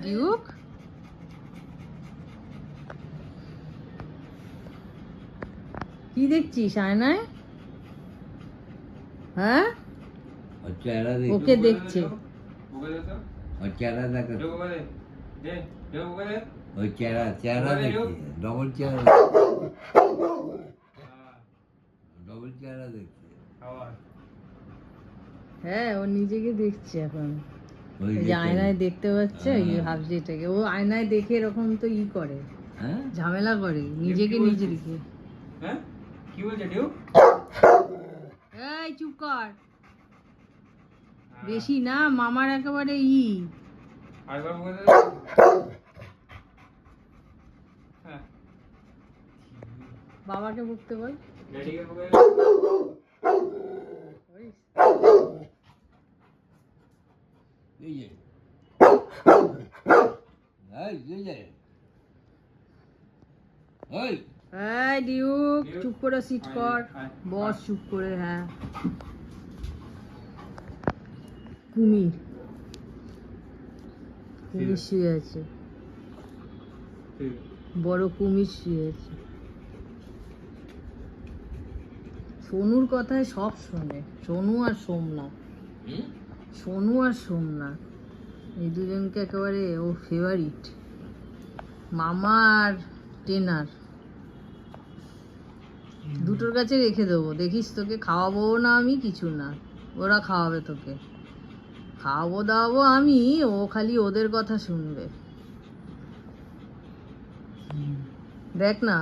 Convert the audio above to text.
Duke কি দেখছিস আয়নায়? হ্যাঁ ওকে দেখছে। ওই চেহারা দেখে, ওই চেহারা দেখছে, ডবল চেহারা দেখছে। হ্যাঁ ও নিজেকে দেখছে এখন। ওই এই যে আয়নায় দেখতে পাচ্ছে, ভাবছে এটাকে। ও আয়নায় দেখে এরকম তো করে, ঝামেলা করে নিজেকে নিজে দেখে। কি বলছে ডিউ? এই চুপ কর, বেশি না মামার একেবারে আরেকবার বলে হ্যাঁ বাবাকে বকতে বল। ড্যাডিকে বলে এই যে এই ডিউক চুপ করে সিট কর, বস চুপ করে। হ্যাঁ কুমির কুমির শুয়ে আছে, বড় কুমির শুয়ে আছে। সোনুর কথায় সব শোনে, সোনু আর সোমনাথ। সোনু আর সোমনাথ এই দুজনকে একেবারে ও ফেভারিট, মামা আর টেনার। দুটোর কাছে রেখে দেবো, দেখিস তোকে খাওয়াবো না আমি কিছু না, ওরা খাওয়াবে তোকে। খাওয়াবো দাওয়াবো আমি, ও খালি ওদের কথা শুনবে। দেখ না